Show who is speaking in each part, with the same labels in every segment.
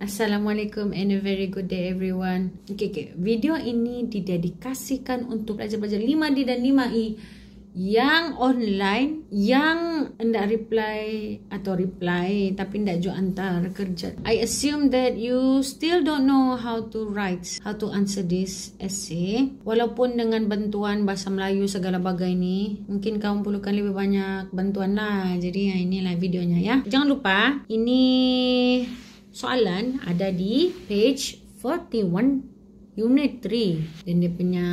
Speaker 1: Assalamualaikum and a very good day everyone. Okay. Video ini didedikasikan untuk pelajar-pelajar 5D dan 5E yang online, yang hendak reply tapi hendak juga hantar kerja. I assume that you still don't know how to answer this essay. Walaupun dengan bantuan bahasa Melayu segala bagai ni, mungkin kamu perlukan lebih banyak bantuan lah. Jadi inilah videonya ya. Jangan lupa, ini soalan ada di page 41 Unit 3 dan dia punya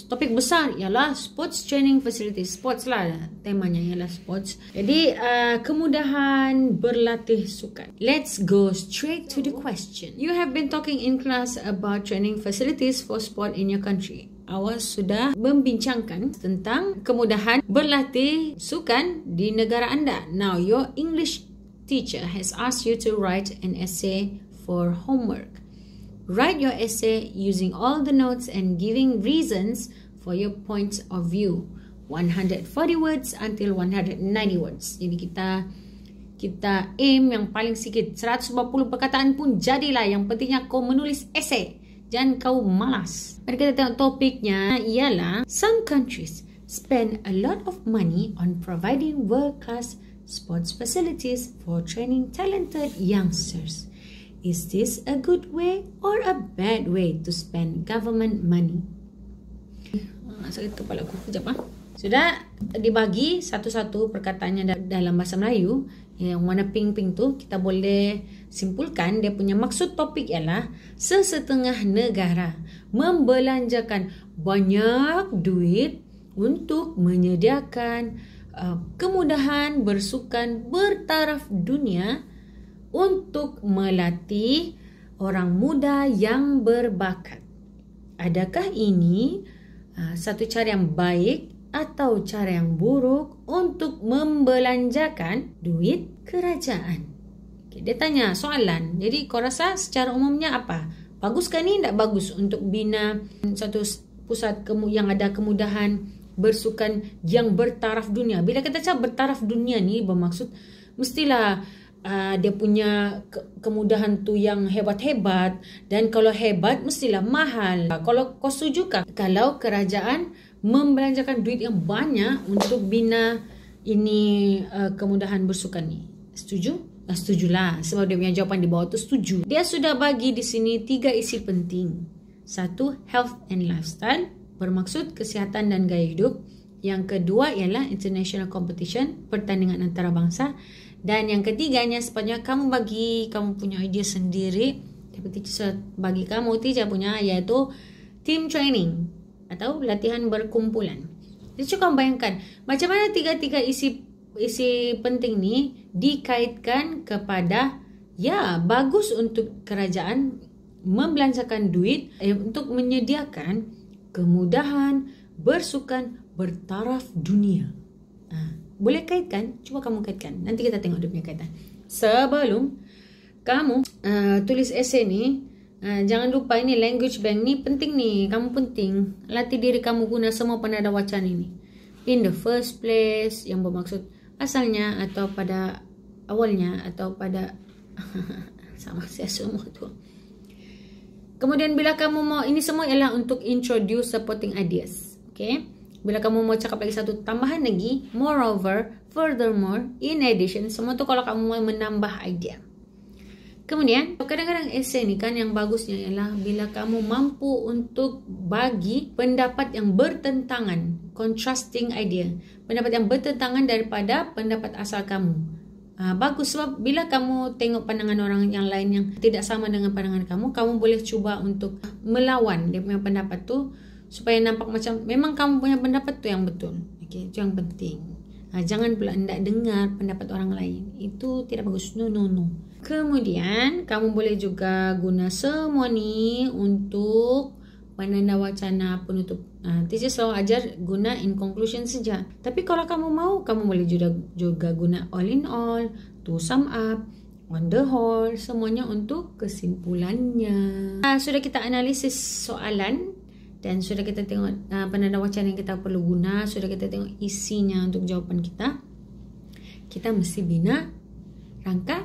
Speaker 1: topik besar ialah sports training facilities. Sports lah temanya, ialah sports. Jadi kemudahan berlatih sukan. Let's go straight to the question. You have been talking in class about training facilities for sport in your country. Awak sudah membincangkan tentang kemudahan berlatih sukan di negara anda. Now your English teacher has asked you to write an essay for homework. Write your essay using all the notes and giving reasons for your points of view. 140 words until 190 words. Jadi kita aim yang paling sikit. 140 perkataan pun jadilah. Yang pentingnya kau menulis essay. Jangan kau malas. Mari kita tengok topiknya ialah some countries spend a lot of money on providing world-class sports facilities for training talented youngsters. Is this a good way or a bad way to spend government money? Sakit kepala aku. Sekejap ah. Sudah dibagi satu-satu perkataannya dalam bahasa Melayu. Yang warna pink-pink tu kita boleh simpulkan dia punya maksud topik ialah sesetengah negara membelanjakan banyak duit untuk menyediakan kemudahan bersukan bertaraf dunia untuk melatih orang muda yang berbakat. Adakah ini satu cara yang baik atau cara yang buruk untuk membelanjakan duit kerajaan? Okay, dia tanya soalan. Jadi kau rasa secara umumnya apa? Baguskah ni? Tak bagus untuk bina satu pusat yang ada kemudahan bersukan yang bertaraf dunia. Bila kita cakap bertaraf dunia ni bermaksud mestilah dia punya kemudahan tu yang hebat-hebat, dan kalau hebat mestilah mahal. Kalau kau sejukah kalau kerajaan membelanjakan duit yang banyak untuk bina ini kemudahan bersukan ni? Setuju? Setujulah, sebab dia punya jawapan di bawah tu setuju. Dia sudah bagi di sini 3 isi penting. 1, health and lifestyle, bermaksud kesihatan dan gaya hidup. Yang kedua ialah international competition, pertandingan antarabangsa. Dan yang ketiganya sepatutnya kamu punya idea sendiri, tapi teacher bagi kamu punya, iaitu team training atau latihan berkumpulan. Jadi cuba bayangkan macam mana tiga-tiga isi penting ni dikaitkan kepada bagus untuk kerajaan membelanjakan duit untuk menyediakan kemudahan bersukan bertaraf dunia. Boleh kaitkan? Cuba kamu kaitkan. Nanti kita tengok dia punya kaitan. Sebelum kamu tulis esei ni, jangan lupa ini language bank ni penting ni. Kamu penting latih diri kamu guna semua penada wacana ini. In the first place, yang bermaksud asalnya atau pada awalnya atau pada sama saya semua tu. Kemudian bila kamu mau, ini semua ialah untuk introduce supporting ideas. Okay? Bila kamu mau cakap lagi satu tambahan lagi, moreover, furthermore, in addition, semua tu kalau kamu mau menambah idea. Kemudian, kadang-kadang esei ni kan yang bagusnya ialah bila kamu mampu untuk bagi pendapat yang bertentangan, contrasting idea, pendapat yang bertentangan daripada pendapat asal kamu. Bagus, sebab bila kamu tengok pandangan orang yang lain yang tidak sama dengan pandangan kamu, kamu boleh cuba untuk melawan dia punya pendapat tu, supaya nampak macam memang kamu punya pendapat tu yang betul. Okay, itu yang penting. Jangan pula hendak dengar pendapat orang lain. Itu tidak bagus. No. Kemudian, kamu boleh juga guna semua ni untuk penanda wacana penutup. Teacher selalu ajar guna in conclusion saja. Tapi kalau kamu mau, kamu boleh juga guna all in all, to sum up, on the whole, semuanya untuk kesimpulannya. Sudah kita analisis soalan dan sudah kita tengok penanda wacana yang kita perlu guna, sudah kita tengok isinya untuk jawapan kita. Kita mesti bina rangka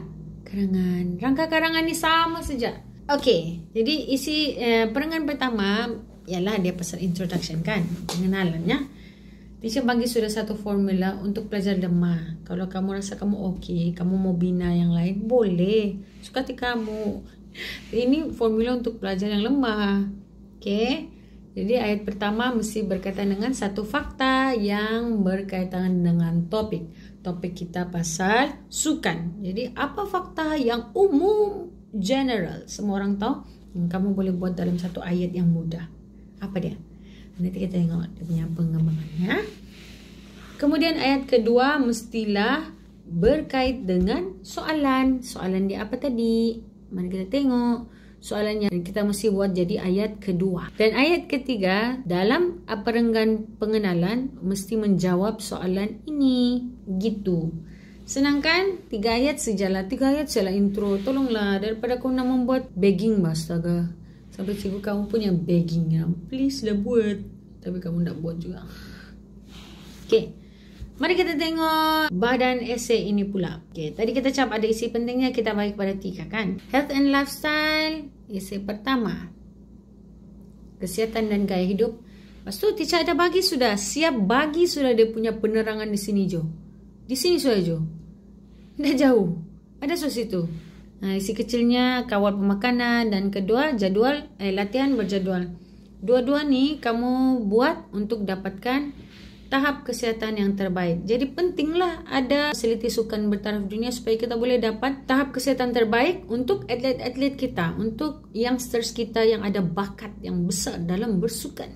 Speaker 1: karangan. Rangka karangan ni sama saja. Okey, jadi isi perangan pertama ialah dia pasal introduction kan, pengenalannya. Teacher bagi sudah satu formula untuk pelajar lemah. Kalau kamu rasa kamu okey, kamu mau bina yang lain, boleh. Suka hati kamu. Ini formula untuk pelajar yang lemah. Okey. Jadi ayat pertama mesti berkaitan dengan satu fakta yang berkaitan dengan topik. Topik kita pasal sukan. Jadi apa fakta yang umum, general, semua orang tahu, yang kamu boleh buat dalam satu ayat yang mudah. Apa dia? Nanti kita tengok dia punya pengembangannya. Kemudian ayat kedua mestilah berkait dengan soalan. Soalan dia apa tadi? Mari kita tengok. Soalannya kita mesti buat jadi ayat kedua. Dan ayat ketiga dalam perenggan pengenalan mesti menjawab soalan ini. Gitu. Senang kan? 3 ayat sejalan. 3 ayat saja intro. Tolonglah daripada kau nak membuat begging astaga. Sampai cikgu kamu punya begging ya. Please lah buat. Tapi kamu tak buat juga. Okay. Mari kita tengok badan esei ini pula. Okay, tadi kita cap ada isi pentingnya, kita bagi kepada 3 kan. Health and lifestyle, isi pertama. Kesihatan dan gaya hidup. Lepas tu teacher ada bagi sudah, siap bagi sudah dia punya penerangan di sini Jo. Di sini sudah Jo. Dah jauh. Ada sudah situ. Nah, isi kecilnya kawal pemakanan dan kedua jadual latihan berjadual. Dua-dua ni kamu buat untuk dapatkan tahap kesihatan yang terbaik. Jadi pentinglah ada fasiliti sukan bertaraf dunia supaya kita boleh dapat tahap kesihatan terbaik untuk atlet-atlet kita, untuk youngsters kita yang ada bakat yang besar dalam bersukan.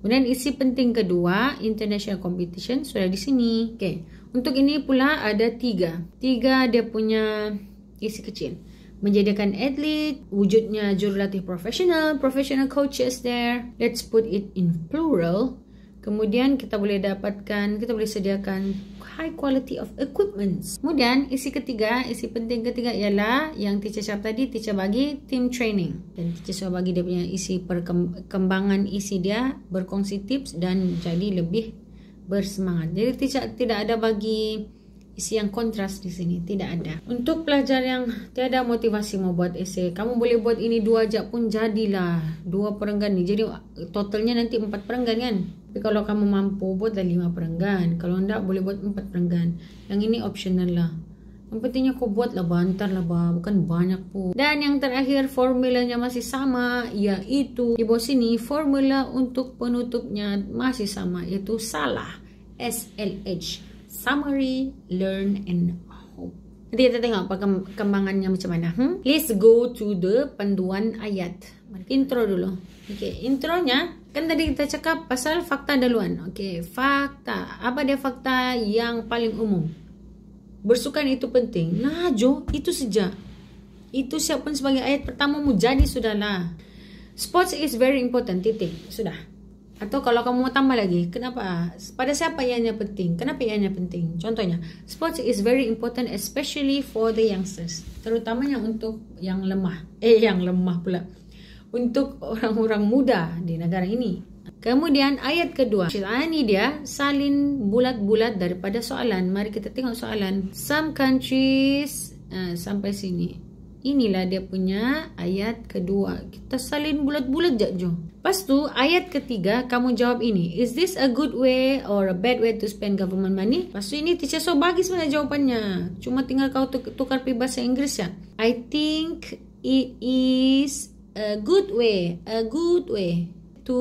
Speaker 1: Kemudian isi penting kedua, international competition sudah di sini. Okay. Untuk ini pula ada 3 dia punya isi kecil. Menjadikan atlet, wujudnya jurulatih profesional coaches there. Let's put it in plural. Kemudian kita boleh sediakan high quality of equipments. Kemudian isi penting ketiga ialah yang teacher cap tadi, teacher bagi team training. Dan teacher sudah bagi dia punya isi perkembangan isi dia, berkongsi tips dan jadi lebih bersemangat. Jadi teacher tidak ada bagi isi yang kontras di sini, tidak ada. Untuk pelajar yang tiada motivasi mau buat esei, kamu boleh buat ini 2 aja pun jadilah. 2 perenggan ni. Jadi totalnya nanti 4 perenggan kan. Tapi kalau kamu mampu buatlah 5 perenggan. Kalau enggak boleh buat 4 perenggan. Yang ini optional lah. Yang pentingnya kau buatlah bantar lah bukan banyak pun. Dan yang terakhir formulanya masih sama, iaitu di bawah sini formula untuk penutupnya masih sama, iaitu salah. SLH. Summary, learn and hope. Nanti kita tengok perkembangannya macam mana. Let's go to the panduan ayat. Intro dulu. Okay, intronya kan tadi kita cakap pasal fakta duluan. Okay, fakta. Apa dia fakta yang paling umum? Bersukan itu penting. Nah Jo, itu saja. Itu siapkan sebagai ayat pertamamu, jadi sudahlah. Sports is very important, titik. Sudah. Atau kalau kamu mau tambah lagi, kenapa? Pada siapa ianya penting? Kenapa ianya penting? Contohnya, sports is very important especially for the youngsters. Terutamanya untuk yang lemah. Yang lemah pula. Untuk orang-orang muda di negara ini. Kemudian ayat kedua. Ini dia salin bulat-bulat daripada soalan. Mari kita tengok soalan. Some countries sampai sini. Inilah dia punya ayat kedua. Kita salin bulat-bulat je. Lepas tu ayat ketiga kamu jawab ini. Is this a good way or a bad way to spend government money? Lepas tu ini teacher so bagi sebenarnya jawapannya. Cuma tinggal kau tukar pergi bahasa Inggeris ya. I think it is a good way to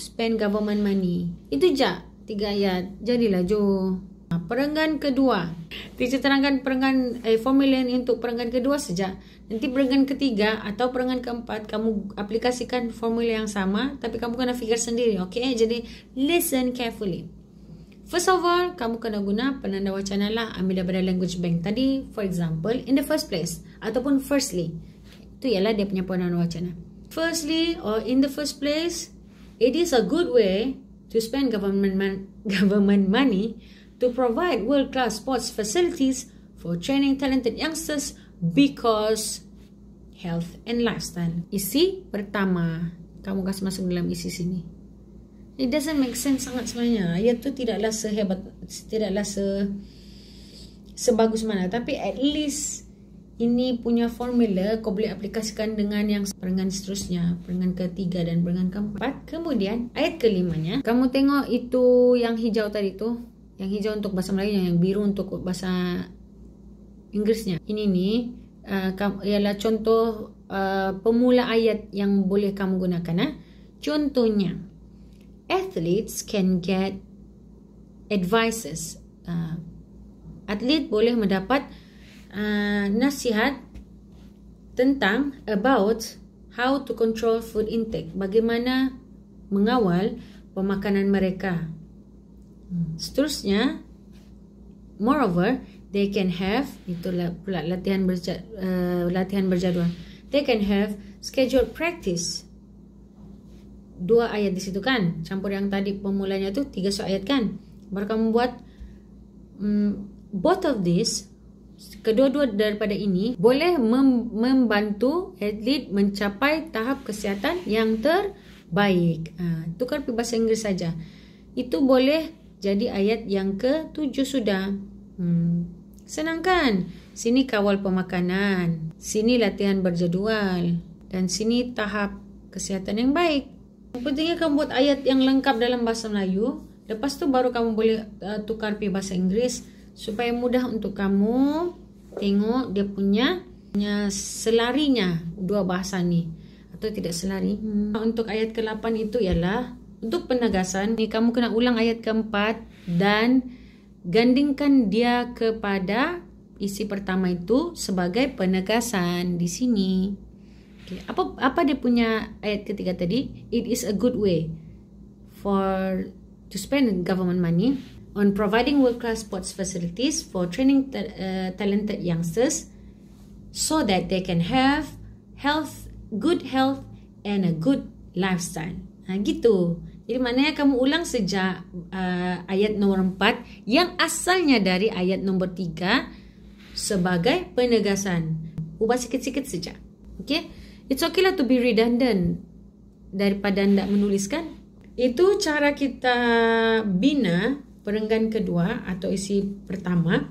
Speaker 1: spend government money. Itu je 3 ayat. Jadilah Jo. Perenggan kedua. Teacher terangkan formula untuk perenggan kedua saja. Nanti perenggan ketiga atau perenggan keempat kamu aplikasikan formula yang sama, tapi kamu kena fikir sendiri, okay? Jadi listen carefully. First of all, kamu kena guna penanda wacana lah, ambil daripada language bank tadi. For example, in the first place ataupun firstly. Itu ialah dia punya penanda wacana. Firstly or in the first place, it is a good way to spend government money to provide world-class sports facilities for training talented youngsters because health and lifestyle. Isi pertama, kamu kasih masuk dalam isi sini. It doesn't make sense sangat sebenarnya. Ayat tu tidaklah sehebat, tidaklah sebagus mana. Tapi at least ini punya formula kau boleh aplikasikan dengan yang perenggan seterusnya, perenggan ketiga dan perenggan keempat. Kemudian ayat kelimanya, kamu tengok itu yang hijau tadi tu, yang hijau untuk bahasa Melayu, yang biru untuk bahasa Inggrisnya. Ini nih ialah contoh pemula ayat yang boleh kamu gunakan. Contohnya, athletes can get advices. Atlet boleh mendapat nasihat tentang about how to control food intake, bagaimana mengawal pemakanan mereka. Seterusnya, moreover, they can have, itulah pula latihan berjadual. They can have scheduled practice. 2 ayat di situ kan, campur yang tadi pemulanya tu 3 ayat kan. Baru kamu buat both of this, kedua-dua daripada ini boleh membantu atlet mencapai tahap kesihatan yang terbaik. Tukar pergi bahasa Inggeris saja. Itu boleh jadi ayat yang ke-7 sudah. Senang kan? Sini kawal pemakanan, sini latihan berjadual, dan sini tahap kesihatan yang baik. Pentingnya kamu buat ayat yang lengkap dalam bahasa Melayu. Lepas tu baru kamu boleh tukar pergi bahasa Inggeris supaya mudah untuk kamu tengok dia punya selarinya 2 bahasa ni atau tidak selari. Untuk ayat ke-8 itu ialah untuk penegasan. Ni kamu kena ulang ayat ke-4 dan gandingkan dia kepada isi pertama itu sebagai penegasan di sini. Okay. Apa dia punya ayat ketiga tadi? It is a good way to spend government money on providing world-class sports facilities for training talented youngsters so that they can have good health and a good lifestyle. Gitu. Jadi maknanya kamu ulang sejak ayat nomor 4 yang asalnya dari ayat nomor 3 sebagai penegasan. Ubah sikit-sikit saja. Okay? It's okay lah to be redundant daripada tidak menuliskan. Itu cara kita bina perenggan kedua atau isi pertama.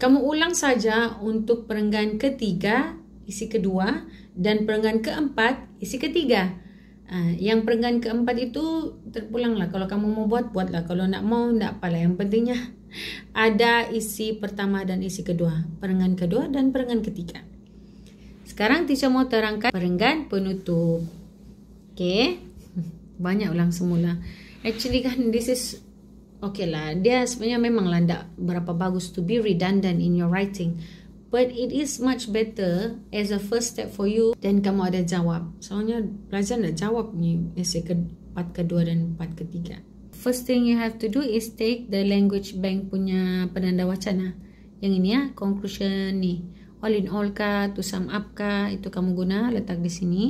Speaker 1: Kamu ulang saja untuk perenggan ketiga, isi kedua, dan perenggan keempat, isi ketiga. Yang perenggan keempat itu terpulanglah. Kalau kamu mau buatlah. Kalau nak mau, tak apalah. Yang pentingnya ada isi pertama dan isi kedua. Perenggan kedua dan perenggan ketiga. Sekarang teacher mau terangkan perenggan penutup. Okay. Banyak ulang semula. Actually kan this is okay lah. Dia sebenarnya memanglah tak berapa bagus to be redundant in your writing. But it is much better as a first step for you. Dan kamu ada jawab. Soalnya pelajar nak jawab ni essay part kedua dan part ketiga. First thing you have to do is take the language bank punya penanda wacana. Yang ini conclusion ni. All in all kah, to sum up kah, itu kamu guna letak di sini.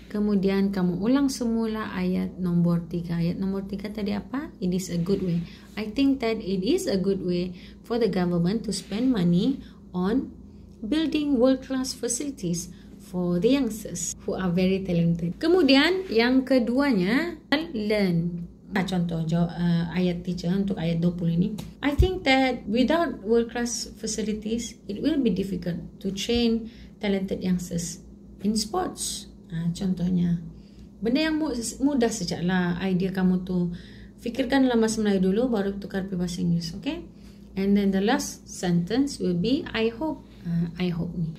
Speaker 1: Kemudian kamu ulang semula ayat nombor 3. Ayat nombor 3 tadi apa? It is a good way. I think that it is a good way for the government to spend money on building world-class facilities for the youngsters who are very talented. Kemudian yang keduanya, learn. Contoh ayat teacher untuk ayat 20 ini. I think that without world-class facilities, it will be difficult to train talented youngsters in sports. Contohnya benda yang mudah sajalah. Idea kamu tu fikirkanlah bahasa Melayu dulu, baru tukar ke bahasa Inggeris. Okay? And then the last sentence will be I hope.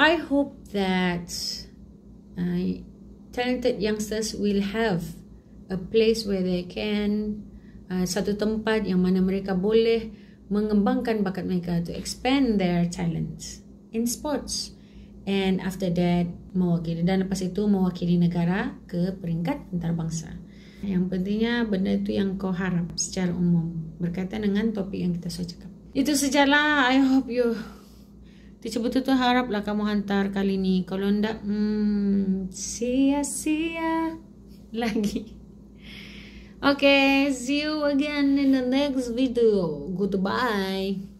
Speaker 1: I hope that talented youngsters will have a place where they can, satu tempat yang mana mereka boleh mengembangkan bakat mereka, to expand their talents in sports. And after that, mewakili, dan lepas itu mewakili negara ke peringkat antarabangsa. Yang pentingnya benda itu yang kau harap secara umum berkaitan dengan topik yang kita sudah cakap. Itu sajalah. I hope you teacher betul-betul haraplah kamu hantar kali ni. Kalau enggak, sia-sia lagi. Okay, see you again in the next video. Goodbye.